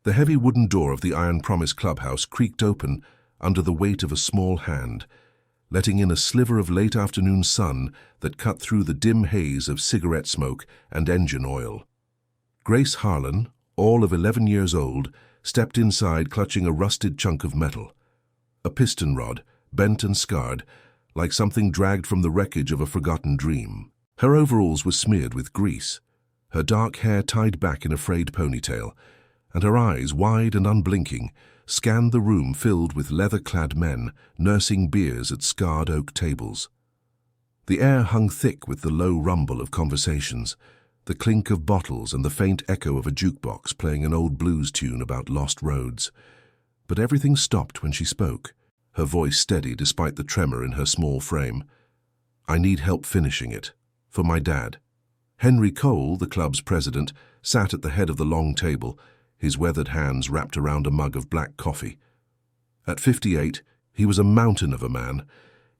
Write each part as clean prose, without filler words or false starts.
The heavy wooden door of the Iron Promise Clubhouse creaked open under the weight of a small hand, letting in a sliver of late afternoon sun that cut through the dim haze of cigarette smoke and engine oil. Grace Harlan, all of 11 years old, stepped inside clutching a rusted chunk of metal. A piston rod, bent and scarred, like something dragged from the wreckage of a forgotten dream. Her overalls were smeared with grease, her dark hair tied back in a frayed ponytail, and her eyes, wide and unblinking, scanned the room filled with leather-clad men nursing beers at scarred oak tables. The air hung thick with the low rumble of conversations, the clink of bottles and the faint echo of a jukebox playing an old blues tune about lost roads. But everything stopped when she spoke, her voice steady despite the tremor in her small frame. "I need help finishing it. For my dad." Henry Cole, the club's president, sat at the head of the long table, his weathered hands wrapped around a mug of black coffee. At 58, he was a mountain of a man,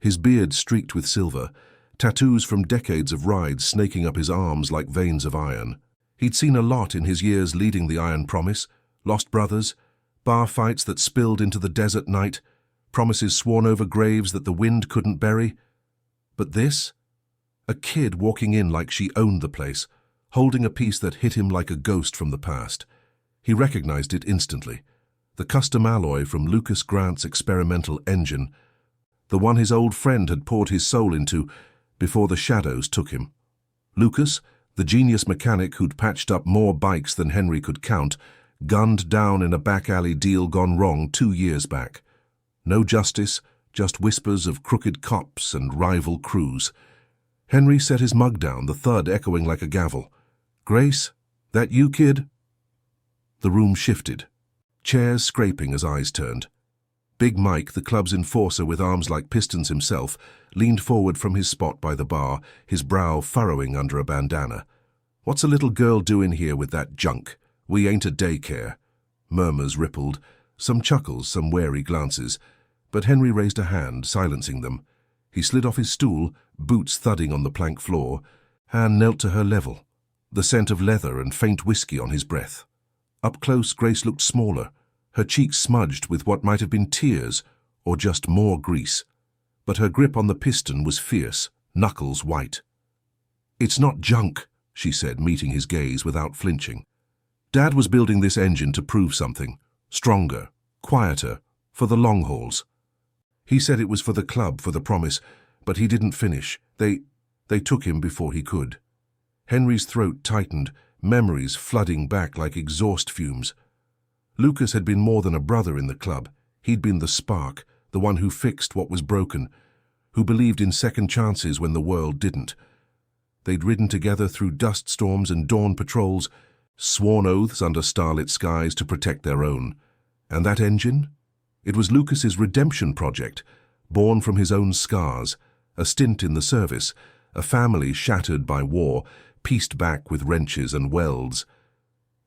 his beard streaked with silver, tattoos from decades of rides snaking up his arms like veins of iron. He'd seen a lot in his years leading the Iron Promise, lost brothers, bar fights that spilled into the desert night, promises sworn over graves that the wind couldn't bury. But this? A kid walking in like she owned the place, holding a piece that hit him like a ghost from the past. He recognized it instantly. The custom alloy from Lucas Grant's experimental engine, the one his old friend had poured his soul into before the shadows took him. Lucas, the genius mechanic who'd patched up more bikes than Henry could count, gunned down in a back-alley deal gone wrong 2 years back. No justice, just whispers of crooked cops and rival crews. Henry set his mug down, the thud echoing like a gavel. "Grace, that you, kid?" The room shifted, chairs scraping as eyes turned. Big Mike, the club's enforcer with arms like pistons himself, leaned forward from his spot by the bar, his brow furrowing under a bandana. "What's a little girl doing here with that junk? We ain't a daycare." Murmurs rippled, some chuckles, some wary glances, but Henry raised a hand, silencing them. He slid off his stool, boots thudding on the plank floor. Anne knelt to her level, the scent of leather and faint whiskey on his breath. Up close, Grace looked smaller, her cheeks smudged with what might have been tears or just more grease. But her grip on the piston was fierce, knuckles white. "It's not junk," she said, meeting his gaze without flinching. "Dad was building this engine to prove something. Stronger, quieter, for the long hauls. He said it was for the club, for the promise, but he didn't finish. They took him before he could." Henry's throat tightened, memories flooding back like exhaust fumes. Lucas had been more than a brother in the club. He'd been the spark, the one who fixed what was broken, who believed in second chances when the world didn't. They'd ridden together through dust storms and dawn patrols, sworn oaths under starlit skies to protect their own. And that engine? It was Lucas's redemption project, born from his own scars, a stint in the service, a family shattered by war, pieced back with wrenches and welds.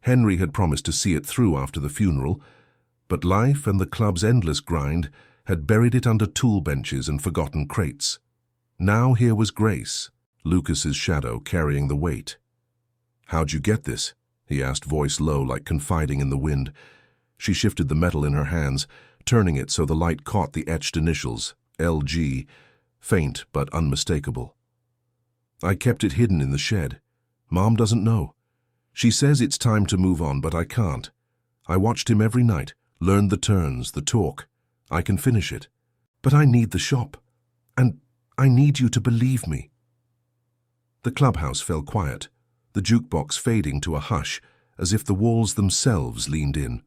Henry had promised to see it through after the funeral, but life and the club's endless grind had buried it under tool benches and forgotten crates. Now here was Grace, Lucas's shadow carrying the weight. "How'd you get this?" he asked, voice low like confiding in the wind. She shifted the metal in her hands, turning it so the light caught the etched initials, LG, faint but unmistakable. "I kept it hidden in the shed. Mom doesn't know. She says it's time to move on, but I can't. I watched him every night, learned the turns, the talk. I can finish it. But I need the shop. And I need you to believe me." The clubhouse fell quiet, the jukebox fading to a hush, as if the walls themselves leaned in.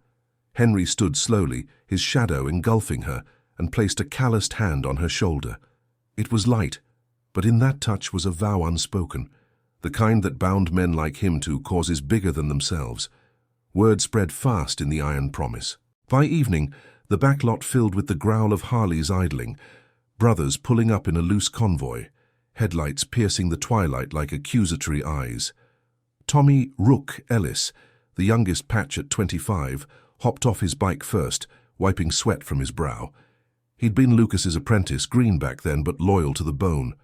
Henry stood slowly, his shadow engulfing her, and placed a calloused hand on her shoulder. It was light, but in that touch was a vow unspoken, the kind that bound men like him to causes bigger than themselves. Word spread fast in the Iron Promise. By evening, the back lot filled with the growl of Harleys idling, brothers pulling up in a loose convoy, headlights piercing the twilight like accusatory eyes. Tommy "Rook" Ellis, the youngest patch at 25, hopped off his bike first, wiping sweat from his brow. He'd been Lucas's apprentice, green back then, but loyal to the bone.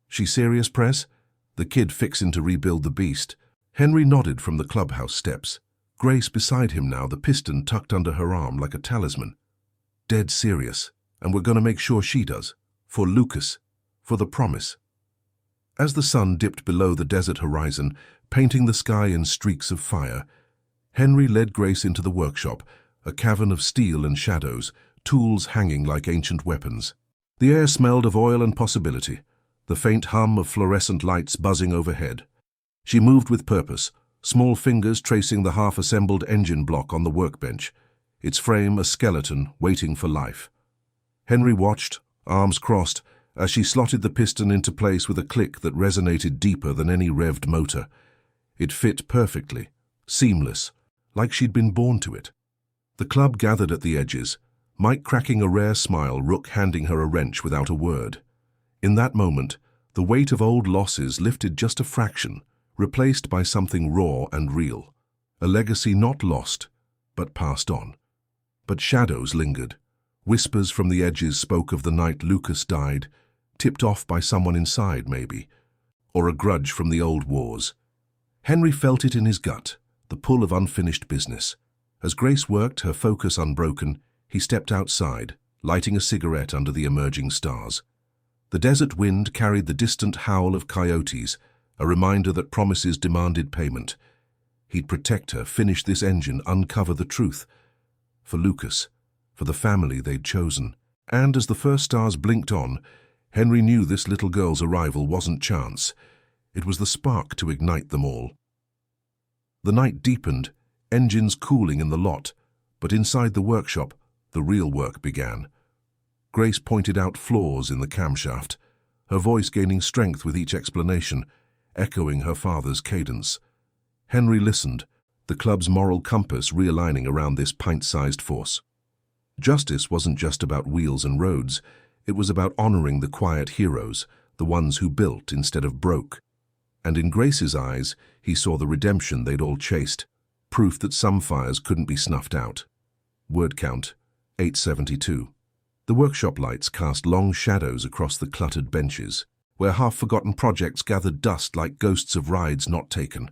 "She serious, Press? The kid fixin' to rebuild the beast?" Henry nodded from the clubhouse steps. Grace beside him now, the piston tucked under her arm like a talisman. Dead serious, and we're going to make sure she does. For Lucas. For the promise. As the sun dipped below the desert horizon, painting the sky in streaks of fire, Henry led Grace into the workshop, a cavern of steel and shadows, tools hanging like ancient weapons. The air smelled of oil and possibility, the faint hum of fluorescent lights buzzing overhead. She moved with purpose, small fingers tracing the half-assembled engine block on the workbench, its frame a skeleton waiting for life. Henry watched, arms crossed, as she slotted the piston into place with a click that resonated deeper than any revved motor. It fit perfectly, seamless, like she'd been born to it. The club gathered at the edges, Mike cracking a rare smile, Rook handing her a wrench without a word. In that moment, the weight of old losses lifted just a fraction, replaced by something raw and real. A legacy not lost, but passed on. But shadows lingered. Whispers from the edges spoke of the night Lucas died, tipped off by someone inside, maybe, or a grudge from the old wars. Henry felt it in his gut, the pull of unfinished business. As Grace worked, her focus unbroken, he stepped outside, lighting a cigarette under the emerging stars. The desert wind carried the distant howl of coyotes, a reminder that promises demanded payment. He'd protect her, finish this engine, uncover the truth. For Lucas, for the family they'd chosen. And as the first stars blinked on, Henry knew this little girl's arrival wasn't chance. It was the spark to ignite them all. The night deepened, engines cooling in the lot, but inside the workshop, the real work began. Grace pointed out flaws in the camshaft, her voice gaining strength with each explanation, echoing her father's cadence. Henry listened, the club's moral compass realigning around this pint-sized force. Justice wasn't just about wheels and roads, it was about honoring the quiet heroes, the ones who built instead of broke. And in Grace's eyes, he saw the redemption they'd all chased, proof that some fires couldn't be snuffed out. Word count, 872. The workshop lights cast long shadows across the cluttered benches, where half-forgotten projects gathered dust like ghosts of rides not taken.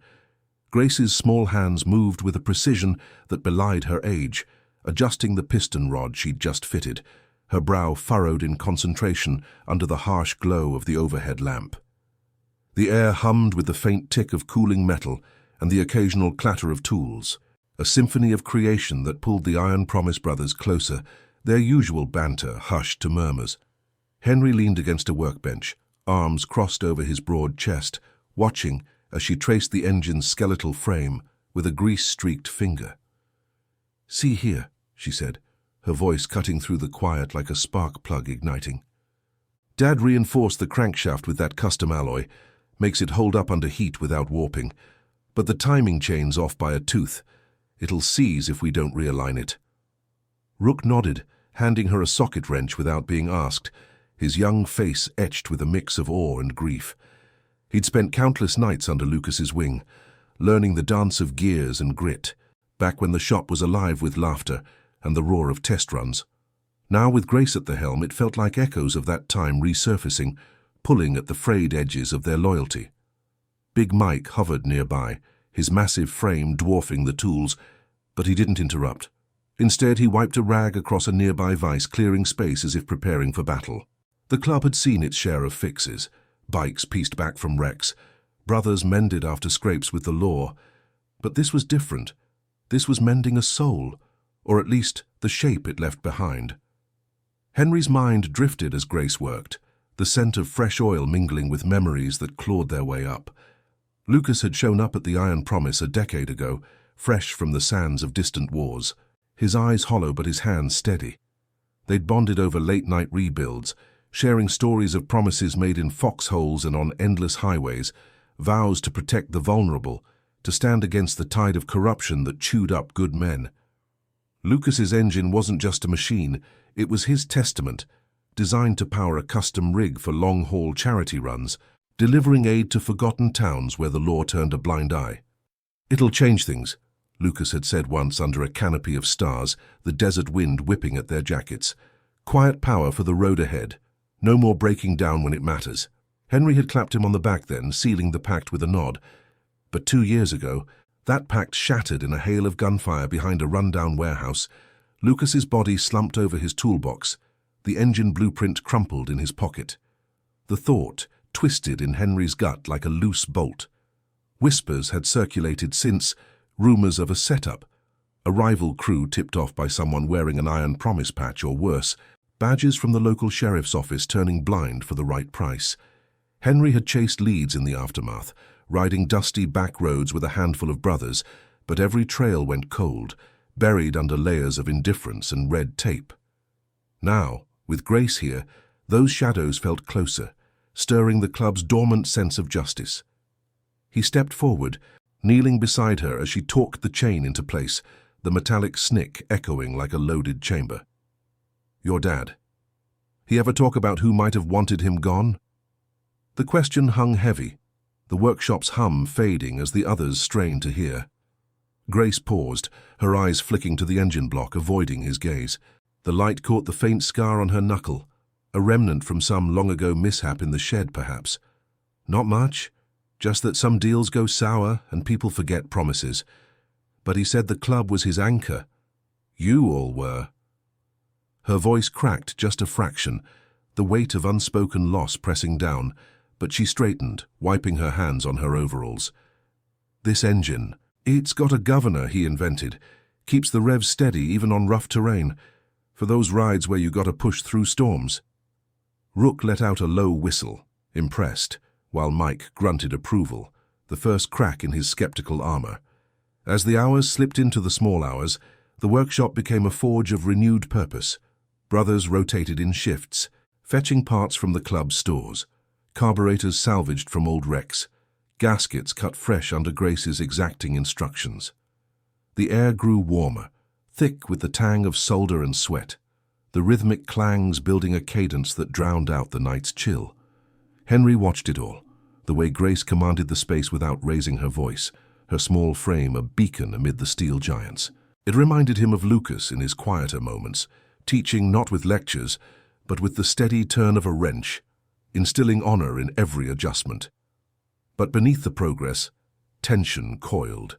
Grace's small hands moved with a precision that belied her age, adjusting the piston rod she'd just fitted, her brow furrowed in concentration under the harsh glow of the overhead lamp. The air hummed with the faint tick of cooling metal and the occasional clatter of tools, a symphony of creation that pulled the Iron Promise brothers closer, their usual banter hushed to murmurs. Henry leaned against a workbench, arms crossed over his broad chest, watching as she traced the engine's skeletal frame with a grease-streaked finger. "See here," she said, her voice cutting through the quiet like a spark plug igniting. "Dad reinforced the crankshaft with that custom alloy, makes it hold up under heat without warping, but the timing chain's off by a tooth. It'll seize if we don't realign it." Rook nodded, handing her a socket wrench without being asked, his young face etched with a mix of awe and grief. He'd spent countless nights under Lucas's wing, learning the dance of gears and grit, back when the shop was alive with laughter and the roar of test runs. Now, with Grace at the helm, it felt like echoes of that time resurfacing, pulling at the frayed edges of their loyalty. Big Mike hovered nearby, his massive frame dwarfing the tools, but he didn't interrupt. Instead, he wiped a rag across a nearby vise, clearing space as if preparing for battle. The club had seen its share of fixes, bikes pieced back from wrecks, brothers mended after scrapes with the law. But this was different. This was mending a soul, or at least the shape it left behind. Henry's mind drifted as Grace worked, the scent of fresh oil mingling with memories that clawed their way up. Lucas had shown up at the Iron Promise a decade ago, fresh from the sands of distant wars, his eyes hollow but his hands steady. They'd bonded over late-night rebuilds, sharing stories of promises made in foxholes and on endless highways, vows to protect the vulnerable, to stand against the tide of corruption that chewed up good men. Lucas's engine wasn't just a machine, it was his testament, designed to power a custom rig for long-haul charity runs, delivering aid to forgotten towns where the law turned a blind eye. "It'll change things," Lucas had said once under a canopy of stars, the desert wind whipping at their jackets. "Quiet power for the road ahead. No more breaking down when it matters." Henry had clapped him on the back then, sealing the pact with a nod. But 2 years ago, That pact shattered in a hail of gunfire behind a rundown warehouse. Lucas's body slumped over his toolbox, the engine blueprint crumpled in his pocket. The thought twisted in Henry's gut like a loose bolt. Whispers had circulated since, rumors of a setup, a rival crew tipped off by someone wearing an Iron Promise patch or worse, badges from the local sheriff's office turning blind for the right price. Henry had chased leads in the aftermath, riding dusty back roads with a handful of brothers, but every trail went cold, buried under layers of indifference and red tape. Now, with Grace here, those shadows felt closer, stirring the club's dormant sense of justice. He stepped forward, kneeling beside her as she torqued the chain into place, the metallic snick echoing like a loaded chamber. "Your dad. He ever talk about who might have wanted him gone?" The question hung heavy, the workshop's hum fading as the others strained to hear. Grace paused, her eyes flicking to the engine block, avoiding his gaze. The light caught the faint scar on her knuckle, a remnant from some long-ago mishap in the shed, perhaps. Not much, just that some deals go sour and people forget promises. But he said the club was his anchor. You all were. Her voice cracked just a fraction, the weight of unspoken loss pressing down, but she straightened, wiping her hands on her overalls. "This engine, it's got a governor he invented. Keeps the revs steady even on rough terrain, for those rides where you gotta push through storms." Rook let out a low whistle, impressed, while Mike grunted approval, the first crack in his skeptical armor. As the hours slipped into the small hours, the workshop became a forge of renewed purpose. Brothers rotated in shifts, fetching parts from the club's stores, carburetors salvaged from old wrecks, gaskets cut fresh under Grace's exacting instructions. The air grew warmer, thick with the tang of solder and sweat, the rhythmic clangs building a cadence that drowned out the night's chill. Henry watched it all, the way Grace commanded the space without raising her voice, her small frame a beacon amid the steel giants. It reminded him of Lucas in his quieter moments, teaching not with lectures, but with the steady turn of a wrench, instilling honor in every adjustment. But beneath the progress, tension coiled.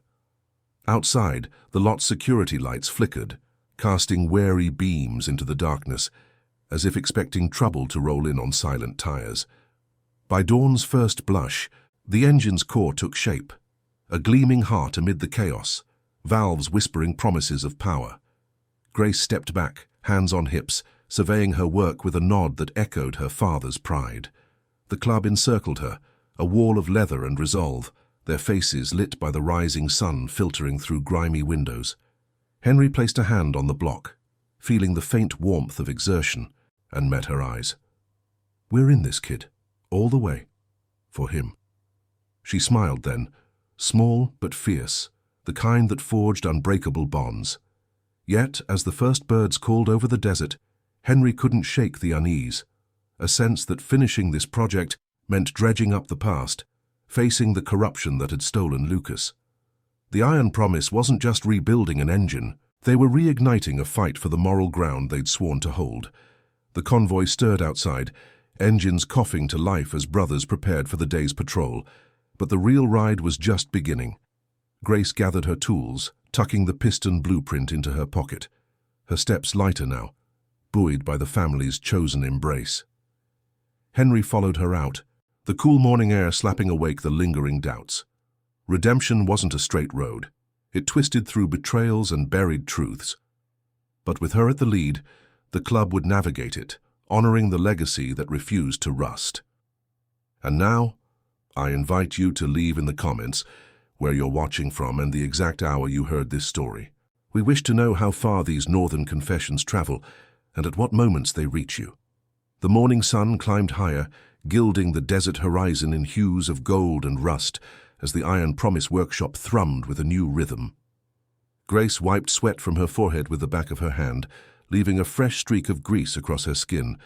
Outside, the lot's security lights flickered, casting wary beams into the darkness, as if expecting trouble to roll in on silent tires. By dawn's first blush, the engine's core took shape, a gleaming heart amid the chaos, valves whispering promises of power. Grace stepped back, hands on hips, surveying her work with a nod that echoed her father's pride. The club encircled her, a wall of leather and resolve, their faces lit by the rising sun filtering through grimy windows. Henry placed a hand on the block, feeling the faint warmth of exertion, and met her eyes. "We're in this, kid, all the way, for him." She smiled then, small but fierce, the kind that forged unbreakable bonds. Yet, as the first birds called over the desert, Henry couldn't shake the unease, a sense that finishing this project meant dredging up the past, facing the corruption that had stolen Lucas. The Iron Promise wasn't just rebuilding an engine, they were reigniting a fight for the moral ground they'd sworn to hold. The convoy stirred outside, engines coughing to life as brothers prepared for the day's patrol, but the real ride was just beginning. Grace gathered her tools, tucking the piston blueprint into her pocket, her steps lighter now, buoyed by the family's chosen embrace. Henry followed her out, the cool morning air slapping awake the lingering doubts. Redemption wasn't a straight road. It twisted through betrayals and buried truths. But with her at the lead, the club would navigate it, honoring the legacy that refused to rust. And now, I invite you to leave in the comments where you're watching from and the exact hour you heard this story. We wish to know how far these northern confessions travel and at what moments they reach you. The morning sun climbed higher, gilding the desert horizon in hues of gold and rust as the Iron Promise workshop thrummed with a new rhythm. Grace wiped sweat from her forehead with the back of her hand, leaving a fresh streak of grease across her skin,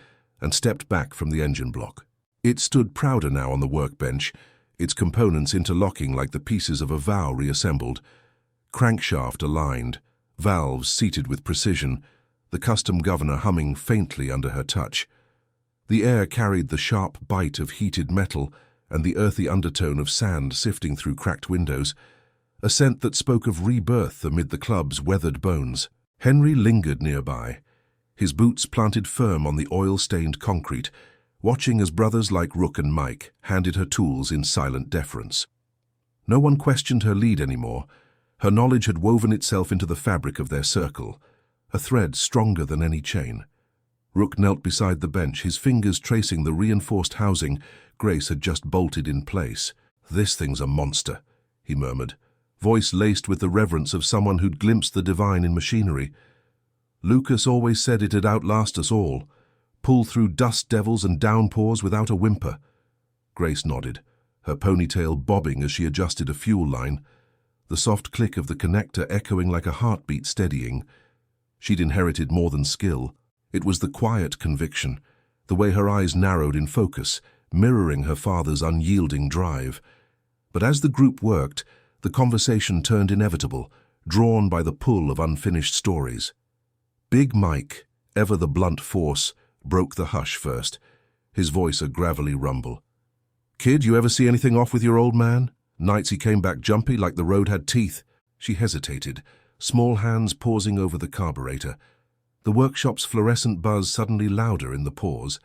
and stepped back from the engine block. It stood prouder now on the workbench, its components interlocking like the pieces of a vow reassembled. Crankshaft aligned, valves seated with precision, the custom governor humming faintly under her touch. The air carried the sharp bite of heated metal and the earthy undertone of sand sifting through cracked windows, a scent that spoke of rebirth amid the club's weathered bones. Henry lingered nearby, his boots planted firm on the oil-stained concrete, watching as brothers like Rook and Mike handed her tools in silent deference. No one questioned her lead anymore. Her knowledge had woven itself into the fabric of their circle, a thread stronger than any chain. Rook knelt beside the bench, his fingers tracing the reinforced housing Grace had just bolted in place. "This thing's a monster," he murmured, voice laced with the reverence of someone who'd glimpsed the divine in machinery. "Lucas always said it'd outlast us all, pull through dust devils and downpours without a whimper." Grace nodded, her ponytail bobbing as she adjusted a fuel line, the soft click of the connector echoing like a heartbeat steadying. She'd inherited more than skill. It was the quiet conviction, the way her eyes narrowed in focus, mirroring her father's unyielding drive. But as the group worked, the conversation turned inevitable, drawn by the pull of unfinished stories. Big Mike, ever the blunt force, broke the hush first, his voice a gravelly rumble. "Kid, you ever see anything off with your old man? Nights he came back jumpy like the road had teeth." She hesitated, small hands pausing over the carburetor. The workshop's fluorescent buzz suddenly louder in the pause.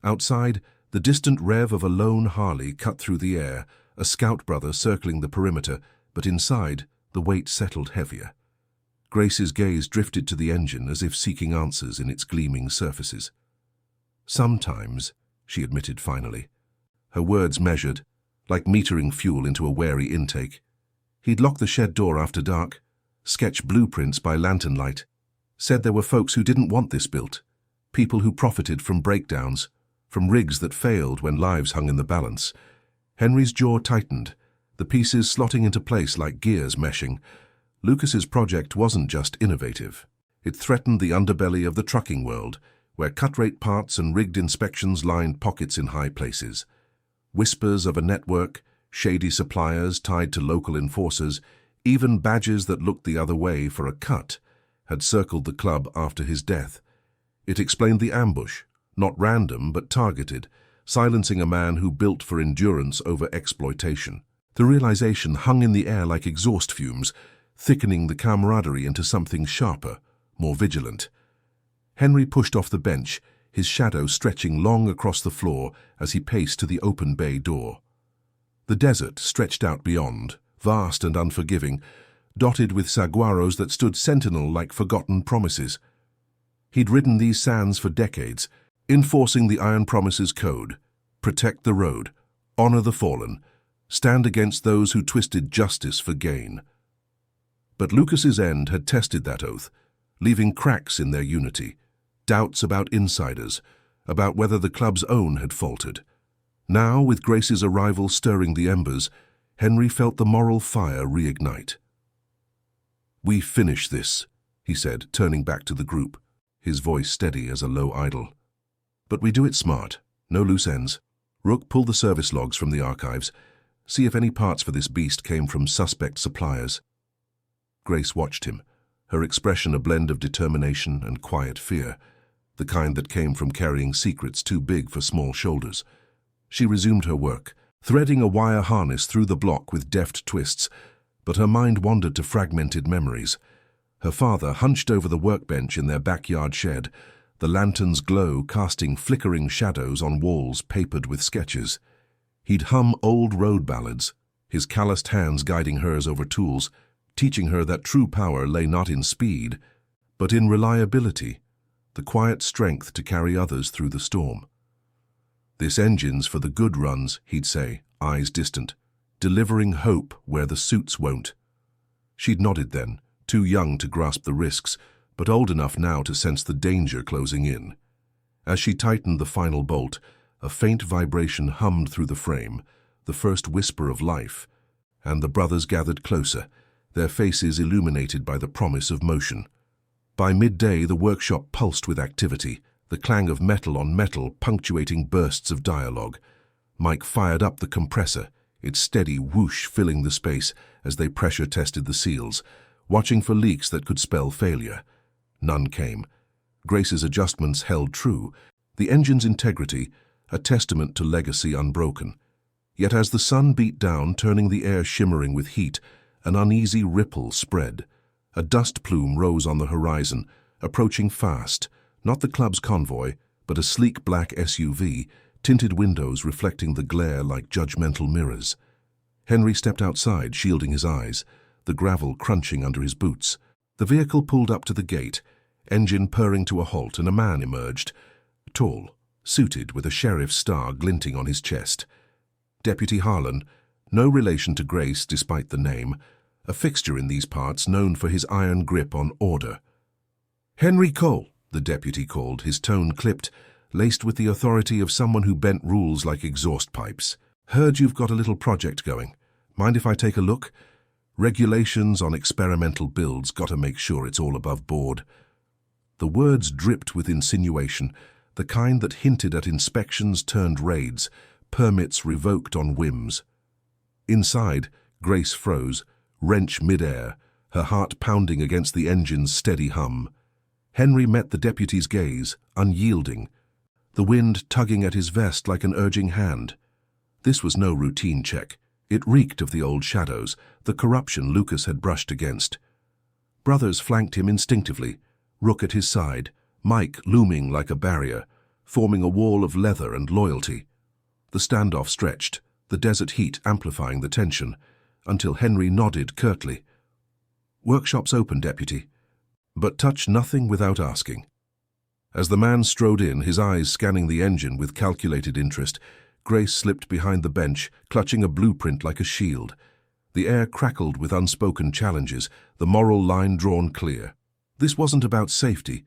Outside, the distant rev of a lone Harley cut through the air, a scout brother circling the perimeter, but inside, the weight settled heavier. Grace's gaze drifted to the engine as if seeking answers in its gleaming surfaces. "Sometimes," she admitted finally, her words measured, like metering fuel into a wary intake. He'd locked the shed door after dark, sketched blueprints by lantern light, said there were folks who didn't want this built, people who profited from breakdowns, from rigs that failed when lives hung in the balance. Henry's jaw tightened, the pieces slotting into place like gears meshing. Lucas's project wasn't just innovative. It threatened the underbelly of the trucking world, where cut-rate parts and rigged inspections lined pockets in high places. Whispers of a network, shady suppliers tied to local enforcers, even badges that looked the other way for a cut, had circled the club after his death. It explained the ambush, not random but targeted, silencing a man who built for endurance over exploitation. The realization hung in the air like exhaust fumes, thickening the camaraderie into something sharper, more vigilant. Henry pushed off the bench, his shadow stretching long across the floor as he paced to the open bay door. The desert stretched out beyond, vast and unforgiving, dotted with saguaros that stood sentinel like forgotten promises. He'd ridden these sands for decades, enforcing the Iron Promises code: protect the road, honor the fallen, stand against those who twisted justice for gain. But Lucas's end had tested that oath, leaving cracks in their unity, doubts about insiders, about whether the club's own had faltered. Now, with Grace's arrival stirring the embers, Henry felt the moral fire reignite. "We finish this," he said, turning back to the group, his voice steady as a low idol. "But we do it smart, no loose ends. Rook, pull the service logs from the archives. See if any parts for this beast came from suspect suppliers." Grace watched him, her expression a blend of determination and quiet fear, the kind that came from carrying secrets too big for small shoulders. She resumed her work, threading a wire harness through the block with deft twists, but her mind wandered to fragmented memories. Her father hunched over the workbench in their backyard shed, the lantern's glow casting flickering shadows on walls papered with sketches. He'd hum old road ballads, his calloused hands guiding hers over tools, teaching her that true power lay not in speed, but in reliability, the quiet strength to carry others through the storm. "This engine's for the good runs," he'd say, eyes distant, delivering hope where the suits won't. She'd nodded then, too young to grasp the risks, but old enough now to sense the danger closing in. As she tightened the final bolt, a faint vibration hummed through the frame, the first whisper of life, and the brothers gathered closer, their faces illuminated by the promise of motion. By midday, the workshop pulsed with activity, the clang of metal on metal punctuating bursts of dialogue. Mike fired up the compressor, its steady whoosh filling the space as they pressure-tested the seals, watching for leaks that could spell failure. None came. Grace's adjustments held true, the engine's integrity, a testament to legacy unbroken. Yet as the sun beat down, turning the air shimmering with heat, An uneasy ripple spread. A dust plume rose on the horizon, approaching fast, not the club's convoy, but a sleek black SUV, tinted windows reflecting the glare like judgmental mirrors. Henry stepped outside, shielding his eyes, the gravel crunching under his boots. The vehicle pulled up to the gate, engine purring to a halt, and a man emerged, tall, suited with a sheriff's star glinting on his chest. Deputy Harlan, no relation to Grace despite the name, a fixture in these parts known for his iron grip on order. "Henry Cole," the deputy called, his tone clipped, laced with the authority of someone who bent rules like exhaust pipes. "Heard you've got a little project going. Mind if I take a look? Regulations on experimental builds, gotta make sure it's all above board." The words dripped with insinuation, the kind that hinted at inspections turned raids, permits revoked on whims. Inside, Grace froze, wrench mid-air, her heart pounding against the engine's steady hum. Henry met the deputy's gaze, unyielding, the wind tugging at his vest like an urging hand. This was no routine check. It reeked of the old shadows, the corruption Lucas had brushed against. Brothers flanked him instinctively, Rook at his side, Mike looming like a barrier, forming a wall of leather and loyalty. The standoff stretched, the desert heat amplifying the tension, until Henry nodded curtly. "Workshop's open, deputy." But touch nothing without asking. As the man strode in, his eyes scanning the engine with calculated interest, Grace slipped behind the bench, clutching a blueprint like a shield. The air crackled with unspoken challenges, the moral line drawn clear. This wasn't about safety.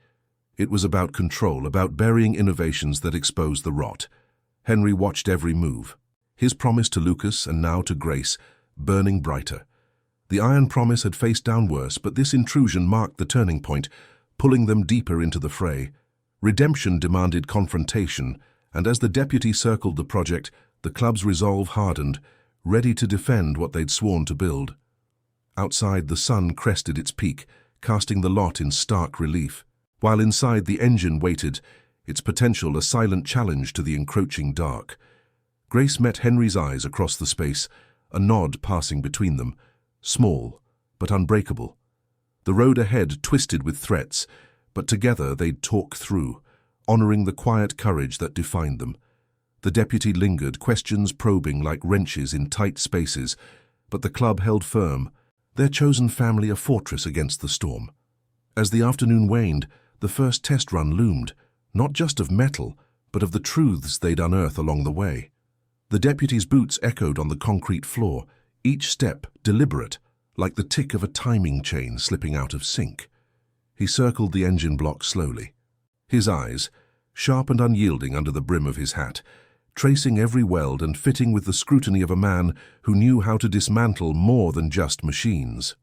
It was about control, about burying innovations that exposed the rot. Henry watched every move. His promise to Lucas and now to Grace, burning brighter. The iron promise had faced down worse, but this intrusion marked the turning point, pulling them deeper into the fray. Redemption demanded confrontation, and as the deputy circled the project, the club's resolve hardened, ready to defend what they'd sworn to build. Outside, the sun crested its peak, casting the lot in stark relief, while inside the engine waited, its potential a silent challenge to the encroaching dark. Grace met Henry's eyes across the space, a nod passing between them, small but unbreakable. The road ahead twisted with threats, but together they'd talk through, honoring the quiet courage that defined them. The deputy lingered, questions probing like wrenches in tight spaces, but the club held firm, their chosen family a fortress against the storm. As the afternoon waned, the first test run loomed, not just of metal, but of the truths they'd unearth along the way. The deputy's boots echoed on the concrete floor, each step deliberate, like the tick of a timing chain slipping out of sync. He circled the engine block slowly, his eyes, sharp and unyielding under the brim of his hat, tracing every weld and fitting with the scrutiny of a man who knew how to dismantle more than just machines.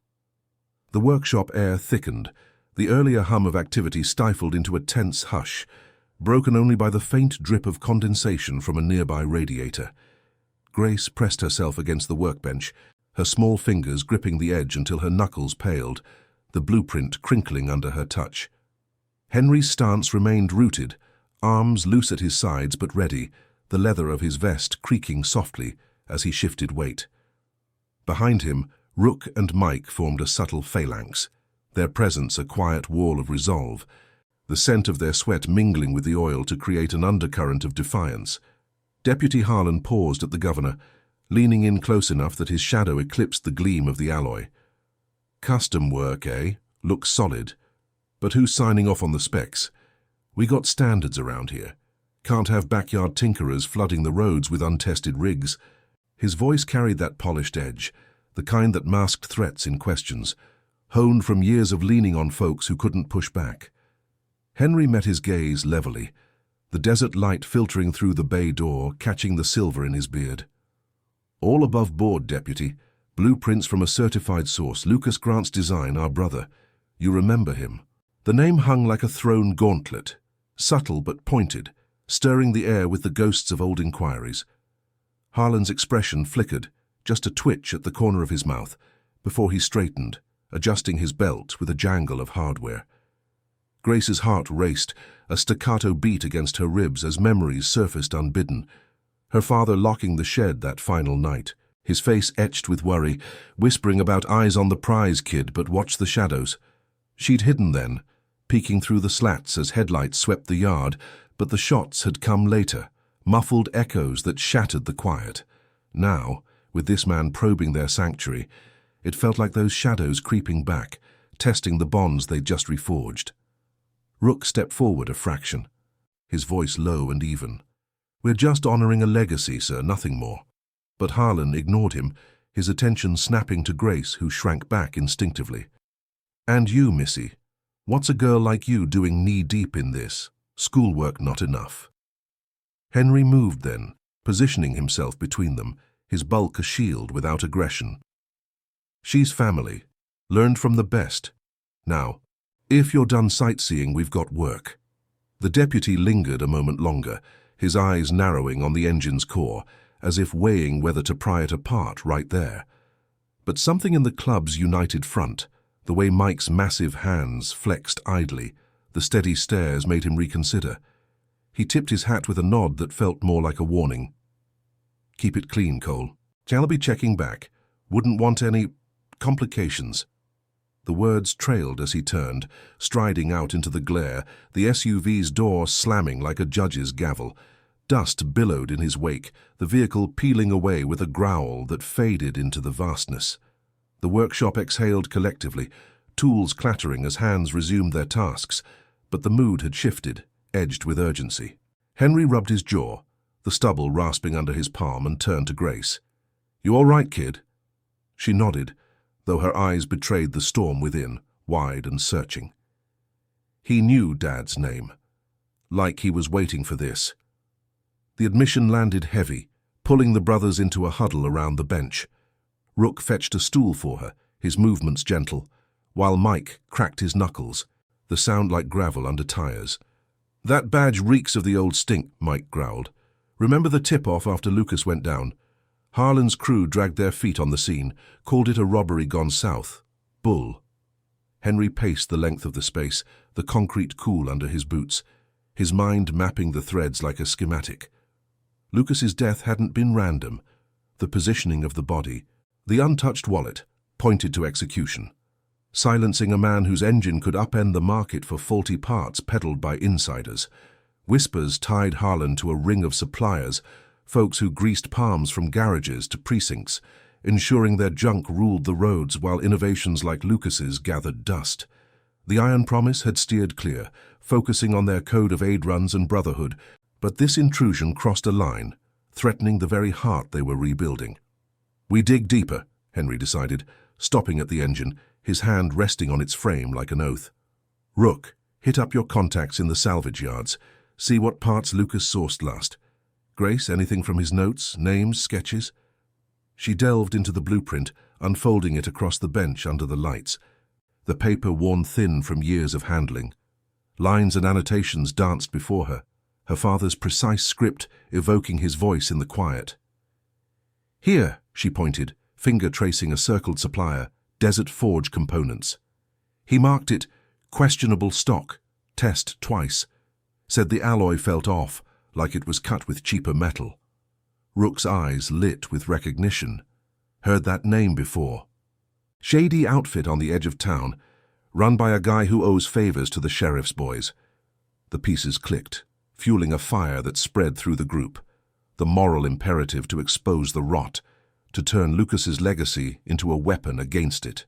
The workshop air thickened, the earlier hum of activity stifled into a tense hush, broken only by the faint drip of condensation from a nearby radiator. Grace pressed herself against the workbench, her small fingers gripping the edge until her knuckles paled, the blueprint crinkling under her touch. Henry's stance remained rooted, arms loose at his sides but ready, the leather of his vest creaking softly as he shifted weight. Behind him, Rook and Mike formed a subtle phalanx, their presence a quiet wall of resolve, the scent of their sweat mingling with the oil to create an undercurrent of defiance. Deputy Harlan paused at the governor, leaning in close enough that his shadow eclipsed the gleam of the alloy. "Custom work, eh? Looks solid. But who's signing off on the specs? We got standards around here. Can't have backyard tinkerers flooding the roads with untested rigs." His voice carried that polished edge, the kind that masked threats in questions, honed from years of leaning on folks who couldn't push back. Henry met his gaze levelly, the desert light filtering through the bay door, catching the silver in his beard. "All above board, deputy. Blueprints from a certified source, Lucas Grant's design, our brother. You remember him." The name hung like a thrown gauntlet, subtle but pointed, stirring the air with the ghosts of old inquiries. Harlan's expression flickered, just a twitch at the corner of his mouth, before he straightened, adjusting his belt with a jangle of hardware. Grace's heart raced, a staccato beat against her ribs as memories surfaced unbidden. Her father locking the shed that final night, his face etched with worry, whispering about eyes on the prize, kid, but watch the shadows. She'd hidden then, peeking through the slats as headlights swept the yard, but the shots had come later, muffled echoes that shattered the quiet. Now, with this man probing their sanctuary, it felt like those shadows creeping back, testing the bonds they'd just reforged. Rook stepped forward a fraction, his voice low and even. "We're just honoring a legacy, sir, nothing more." But Harlan ignored him, his attention snapping to Grace, who shrank back instinctively. "And you, Missy, what's a girl like you doing knee-deep in this? Schoolwork not enough." Henry moved then, positioning himself between them, his bulk a shield without aggression. "She's family. Learned from the best. Now, if you're done sightseeing, we've got work." The deputy lingered a moment longer, his eyes narrowing on the engine's core, as if weighing whether to pry it apart right there. But something in the club's united front, the way Mike's massive hands flexed idly, the steady stares made him reconsider. He tipped his hat with a nod that felt more like a warning. "Keep it clean, Cole. I'll be checking back. Wouldn't want any complications." The words trailed as he turned, striding out into the glare, the SUV's door slamming like a judge's gavel. Dust billowed in his wake, the vehicle peeling away with a growl that faded into the vastness. The workshop exhaled collectively, tools clattering as hands resumed their tasks, but the mood had shifted, edged with urgency. Henry rubbed his jaw, the stubble rasping under his palm, and turned to Grace. "You all right, kid?" She nodded, though her eyes betrayed the storm within, wide and searching. He knew Dad's name, like he was waiting for this. The admission landed heavy, pulling the brothers into a huddle around the bench. Rook fetched a stool for her, his movements gentle, while Mike cracked his knuckles, the sound like gravel under tires. "That badge reeks of the old stink," Mike growled. "Remember the tip-off after Lucas went down? Harlan's crew dragged their feet on the scene, called it a robbery gone south. Bull." Henry paced the length of the space, the concrete cool under his boots, his mind mapping the threads like a schematic. Lucas's death hadn't been random. The positioning of the body, the untouched wallet, pointed to execution. Silencing a man whose engine could upend the market for faulty parts peddled by insiders. Whispers tied Harlan to a ring of suppliers, folks who greased palms from garages to precincts, ensuring their junk ruled the roads while innovations like Lucas's gathered dust. The Iron Promise had steered clear, focusing on their code of aid runs and brotherhood, but this intrusion crossed a line, threatening the very heart they were rebuilding. "We dig deeper," Henry decided, stopping at the engine, his hand resting on its frame like an oath. "Rook, hit up your contacts in the salvage yards. See what parts Lucas sourced last. Grace, anything from his notes, names, sketches?" She delved into the blueprint, unfolding it across the bench under the lights, the paper worn thin from years of handling. Lines and annotations danced before her, her father's precise script evoking his voice in the quiet. "Here," she pointed, finger tracing a circled supplier, Desert Forge Components. He marked it, questionable stock, test twice. Said the alloy felt off, like it was cut with cheaper metal. Rook's eyes lit with recognition. Heard that name before. Shady outfit on the edge of town, run by a guy who owes favors to the sheriff's boys. The pieces clicked, fueling a fire that spread through the group. The moral imperative to expose the rot, to turn Lucas's legacy into a weapon against it.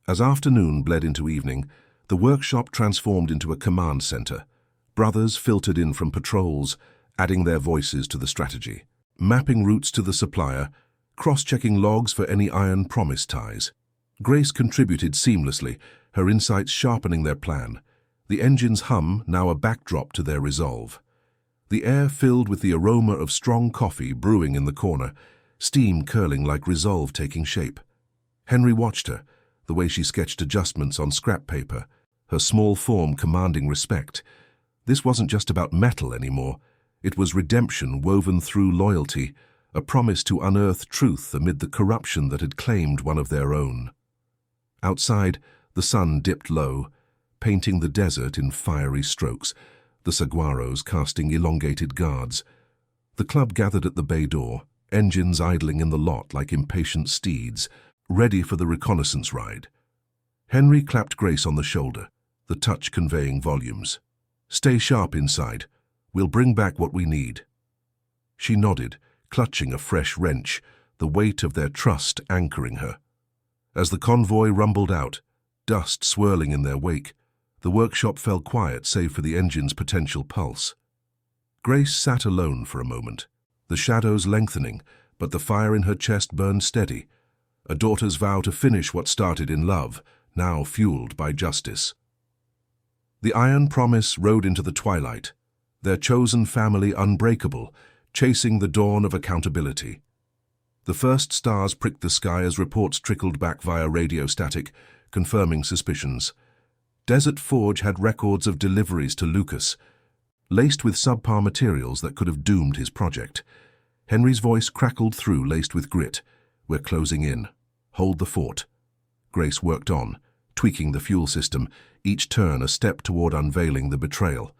As afternoon bled into evening, the workshop transformed into a command center. Brothers filtered in from patrols, adding their voices to the strategy, mapping routes to the supplier, cross-checking logs for any Iron Promise ties. Grace contributed seamlessly, her insights sharpening their plan, the engine's hum now a backdrop to their resolve. The air filled with the aroma of strong coffee brewing in the corner, steam curling like resolve taking shape. Henry watched her, the way she sketched adjustments on scrap paper, her small form commanding respect. This wasn't just about metal anymore. It was redemption woven through loyalty, a promise to unearth truth amid the corruption that had claimed one of their own. Outside, the sun dipped low, painting the desert in fiery strokes, the saguaros casting elongated guards. The club gathered at the bay door, engines idling in the lot like impatient steeds, ready for the reconnaissance ride. Henry clapped Grace on the shoulder, the touch conveying volumes. "Stay sharp inside. We'll bring back what we need." She nodded, clutching a fresh wrench, the weight of their trust anchoring her. As the convoy rumbled out, dust swirling in their wake, the workshop fell quiet save for the engine's potential pulse. Grace sat alone for a moment, the shadows lengthening, but the fire in her chest burned steady, a daughter's vow to finish what started in love, now fueled by justice. The Iron Promise rode into the twilight, their chosen family unbreakable, chasing the dawn of accountability. The first stars pricked the sky as reports trickled back via radio static, confirming suspicions. Desert Forge had records of deliveries to Lucas, laced with subpar materials that could have doomed his project. Henry's voice crackled through, laced with grit. "We're closing in. Hold the fort." Grace worked on, tweaking the fuel system, each turn a step toward unveiling the betrayal.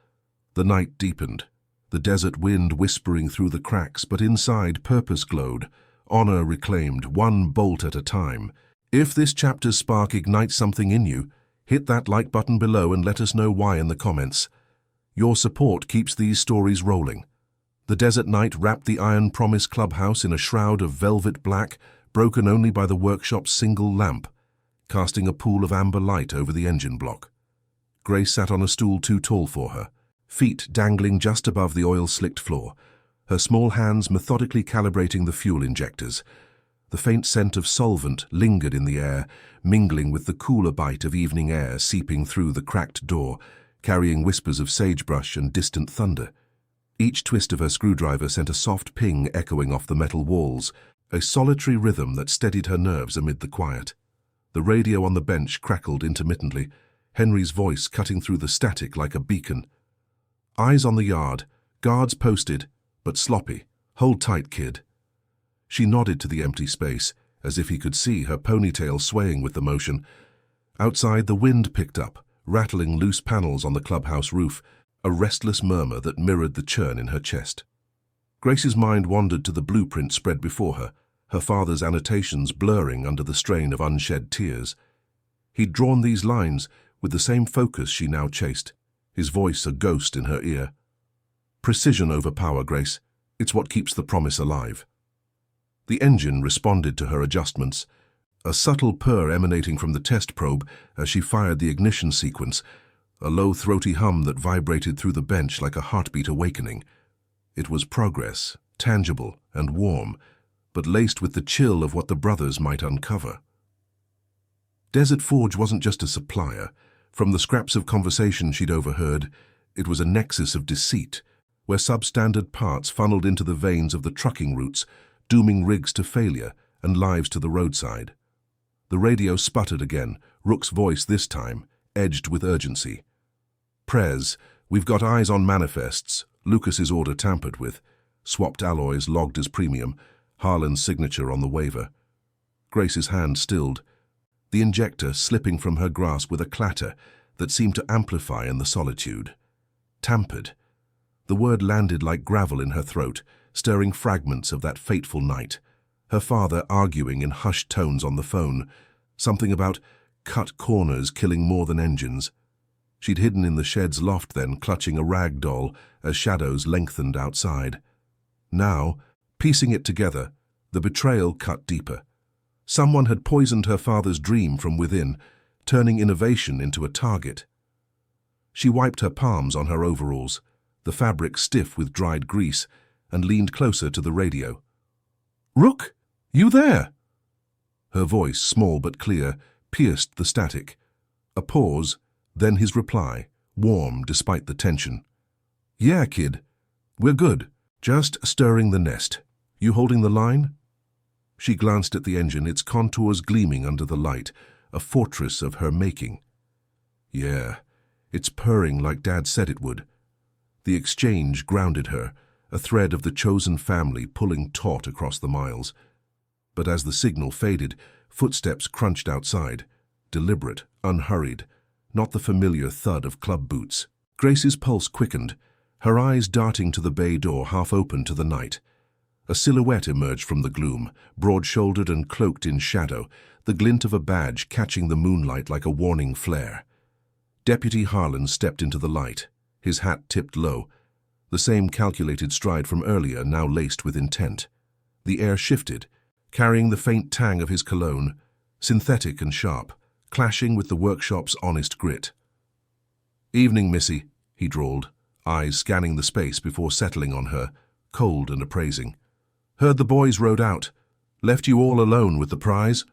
The night deepened, the desert wind whispering through the cracks, but inside purpose glowed, honor reclaimed, one bolt at a time. If this chapter's spark ignites something in you, hit that like button below and let us know why in the comments. Your support keeps these stories rolling. The desert night wrapped the Iron Promise Clubhouse in a shroud of velvet black, broken only by the workshop's single lamp, casting a pool of amber light over the engine block. Grace sat on a stool too tall for her, feet dangling just above the oil-slicked floor, her small hands methodically calibrating the fuel injectors. The faint scent of solvent lingered in the air, mingling with the cooler bite of evening air seeping through the cracked door, carrying whispers of sagebrush and distant thunder. Each twist of her screwdriver sent a soft ping echoing off the metal walls, a solitary rhythm that steadied her nerves amid the quiet. The radio on the bench crackled intermittently, Henry's voice cutting through the static like a beacon. "Eyes on the yard, guards posted, but sloppy. Hold tight, kid." She nodded to the empty space, as if he could see her ponytail swaying with the motion. Outside, the wind picked up, rattling loose panels on the clubhouse roof, a restless murmur that mirrored the churn in her chest. Grace's mind wandered to the blueprint spread before her, her father's annotations blurring under the strain of unshed tears. He'd drawn these lines with the same focus she now chased, his voice a ghost in her ear. "Precision over power, Grace. It's what keeps the promise alive." The engine responded to her adjustments, a subtle purr emanating from the test probe as she fired the ignition sequence, a low throaty hum that vibrated through the bench like a heartbeat awakening. It was progress, tangible and warm, but laced with the chill of what the brothers might uncover. Desert Forge wasn't just a supplier. From the scraps of conversation she'd overheard, it was a nexus of deceit, where substandard parts funneled into the veins of the trucking routes, dooming rigs to failure and lives to the roadside. The radio sputtered again, Rook's voice this time, edged with urgency. "Prez, we've got eyes on manifests, Lucas's order tampered with, swapped alloys logged as premium, Harlan's signature on the waiver." Grace's hand stilled, the injector slipping from her grasp with a clatter that seemed to amplify in the solitude. Tampered. The word landed like gravel in her throat, stirring fragments of that fateful night. Her father arguing in hushed tones on the phone, something about cut corners killing more than engines. She'd hidden in the shed's loft then, clutching a rag doll as shadows lengthened outside. Now, piecing it together, the betrayal cut deeper. Someone had poisoned her father's dream from within, turning innovation into a target. She wiped her palms on her overalls, the fabric stiff with dried grease, and leaned closer to the radio. "Rook, you there?" Her voice, small but clear, pierced the static. A pause, then his reply, warm despite the tension. "Yeah, kid. We're good. Just stirring the nest. You holding the line?" She glanced at the engine, its contours gleaming under the light, a fortress of her making. "Yeah, it's purring like Dad said it would." The exchange grounded her, a thread of the chosen family pulling taut across the miles. But as the signal faded, footsteps crunched outside, deliberate, unhurried, not the familiar thud of club boots. Grace's pulse quickened, her eyes darting to the bay door half open to the night. A silhouette emerged from the gloom, broad-shouldered and cloaked in shadow, the glint of a badge catching the moonlight like a warning flare. Deputy Harlan stepped into the light, his hat tipped low, the same calculated stride from earlier now laced with intent. The air shifted, carrying the faint tang of his cologne, synthetic and sharp, clashing with the workshop's honest grit. "Evening, Missy," he drawled, eyes scanning the space before settling on her, cold and appraising. "Heard the boys rode out. Left you all alone with the prize?"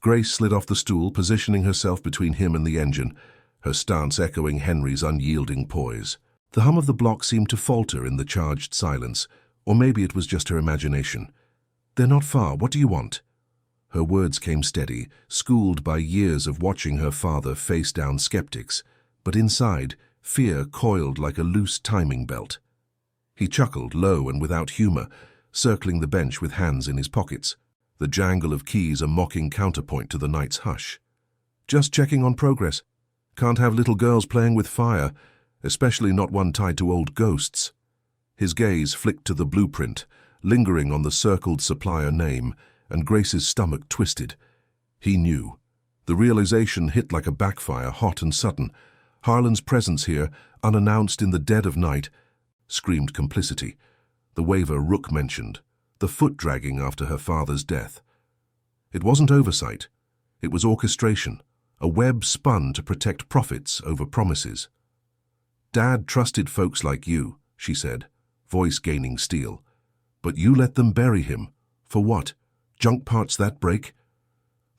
Grace slid off the stool, positioning herself between him and the engine, her stance echoing Henry's unyielding poise. The hum of the block seemed to falter in the charged silence, or maybe it was just her imagination. "They're not far. What do you want?" Her words came steady, schooled by years of watching her father face down skeptics, but inside, fear coiled like a loose timing belt. He chuckled, low and without humor, circling the bench with hands in his pockets, the jangle of keys a mocking counterpoint to the night's hush. "Just checking on progress. Can't have little girls playing with fire, especially not one tied to old ghosts." His gaze flicked to the blueprint, lingering on the circled supplier name, and Grace's stomach twisted. He knew. The realization hit like a backfire, hot and sudden. Harlan's presence here, unannounced in the dead of night, screamed complicity. The waiver Rook mentioned, the foot-dragging after her father's death. It wasn't oversight. It was orchestration, a web spun to protect profits over promises. "Dad trusted folks like you," she said, voice gaining steel. "But you let them bury him. For what? Junk parts that break?"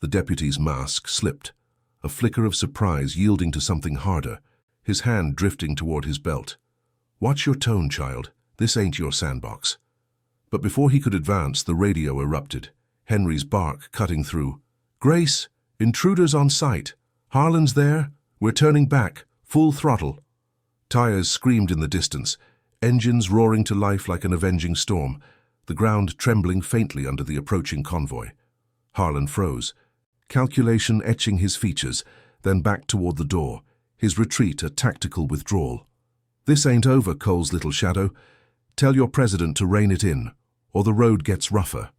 The deputy's mask slipped, a flicker of surprise yielding to something harder, his hand drifting toward his belt. "Watch your tone, child. This ain't your sandbox." But before he could advance, the radio erupted, Henry's bark cutting through. "Grace, intruders on sight. Harlan's there. We're turning back, full throttle." Tires screamed in the distance, engines roaring to life like an avenging storm, the ground trembling faintly under the approaching convoy. Harlan froze, calculation etching his features, then back toward the door, his retreat a tactical withdrawal. "This ain't over, Cole's little shadow. Tell your president to rein it in, or the road gets rougher."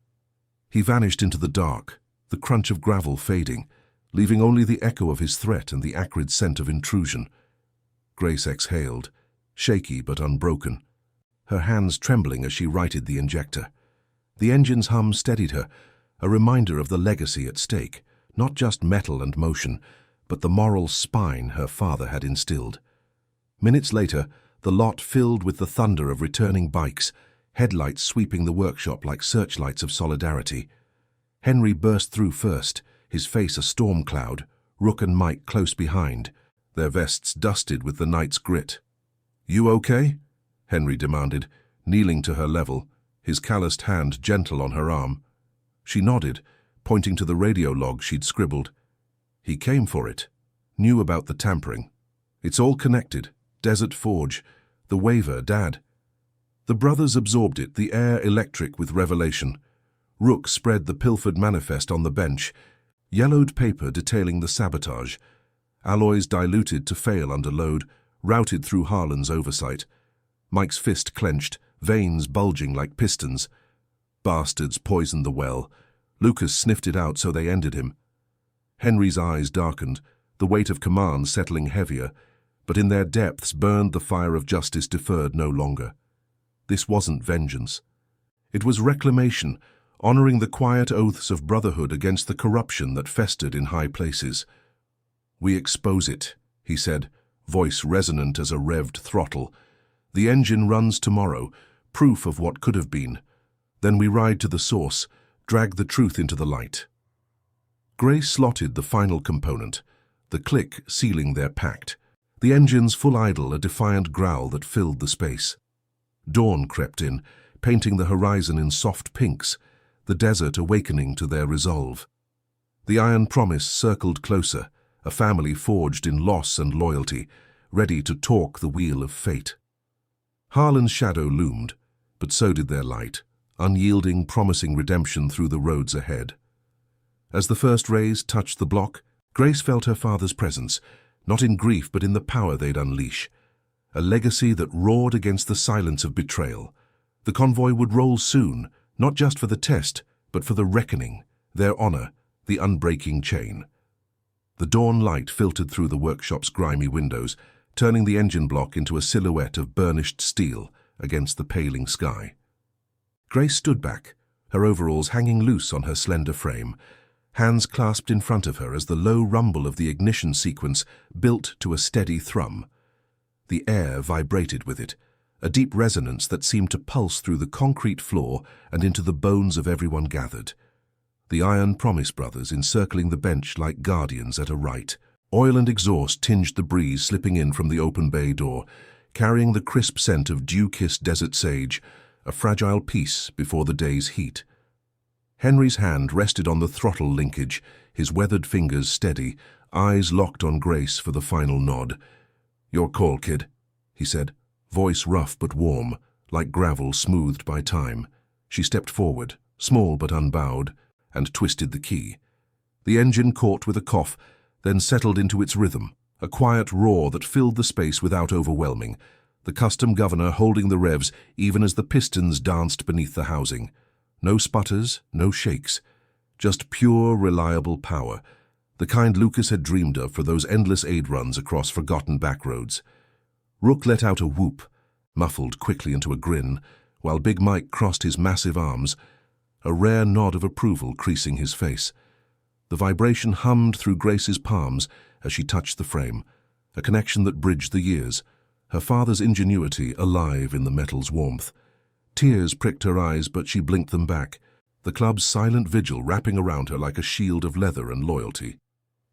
He vanished into the dark, the crunch of gravel fading, leaving only the echo of his threat and the acrid scent of intrusion. Grace exhaled, shaky but unbroken, her hands trembling as she righted the injector. The engine's hum steadied her, a reminder of the legacy at stake, not just metal and motion, but the moral spine her father had instilled. Minutes later, the lot filled with the thunder of returning bikes, headlights sweeping the workshop like searchlights of solidarity. Henry burst through first, his face a storm cloud, Rook and Mike close behind, their vests dusted with the night's grit. "You okay?" Henry demanded, kneeling to her level, his calloused hand gentle on her arm. She nodded, pointing to the radio log she'd scribbled. "He came for it. Knew about the tampering. It's all connected. Desert Forge. The waiver, Dad." The brothers absorbed it, the air electric with revelation. Rook spread the pilfered manifest on the bench, yellowed paper detailing the sabotage, alloys diluted to fail under load, routed through Harlan's oversight. Mike's fist clenched, veins bulging like pistons. Bastards poisoned the well. Lucas sniffed it out so they ended him. Henry's eyes darkened, the weight of command settling heavier, but in their depths burned the fire of justice deferred no longer. This wasn't vengeance. It was reclamation, honoring the quiet oaths of brotherhood against the corruption that festered in high places. "We expose it," he said, voice resonant as a revved throttle. "The engine runs tomorrow, proof of what could have been. Then we ride to the source, drag the truth into the light." Grace slotted the final component, the click sealing their pact, the engine's full idle a defiant growl that filled the space. Dawn crept in, painting the horizon in soft pinks, the desert awakening to their resolve. The iron promise circled closer, a family forged in loss and loyalty, ready to torque the wheel of fate. Harlan's shadow loomed, but so did their light, unyielding, promising redemption through the roads ahead. As the first rays touched the block, Grace felt her father's presence, not in grief but in the power they'd unleash. A legacy that roared against the silence of betrayal. The convoy would roll soon, Not just for the test, but for the reckoning, their honor, the unbreaking chain. The dawn light filtered through the workshop's grimy windows, turning the engine block into a silhouette of burnished steel against the paling sky. Grace stood back, her overalls hanging loose on her slender frame, hands clasped in front of her as the low rumble of the ignition sequence built to a steady thrum. The air vibrated with it, a deep resonance that seemed to pulse through the concrete floor and into the bones of everyone gathered. The Iron Promise brothers encircling the bench like guardians at a rite. Oil and exhaust tinged the breeze slipping in from the open bay door, carrying the crisp scent of dew-kissed desert sage, a fragile peace before the day's heat. Henry's hand rested on the throttle linkage, his weathered fingers steady, eyes locked on Grace for the final nod. "Your call, kid," he said, voice rough but warm, like gravel smoothed by time. She stepped forward, small but unbowed, and twisted the key. The engine caught with a cough, then settled into its rhythm, a quiet roar that filled the space without overwhelming, the custom governor holding the revs even as the pistons danced beneath the housing. No sputters, no shakes, just pure, reliable power, the kind Lucas had dreamed of for those endless aid runs across forgotten backroads. Rook let out a whoop, muffled quickly into a grin, while Big Mike crossed his massive arms, a rare nod of approval creasing his face. The vibration hummed through Grace's palms as she touched the frame, a connection that bridged the years, her father's ingenuity alive in the metal's warmth. Tears pricked her eyes, but she blinked them back, the club's silent vigil wrapping around her like a shield of leather and loyalty.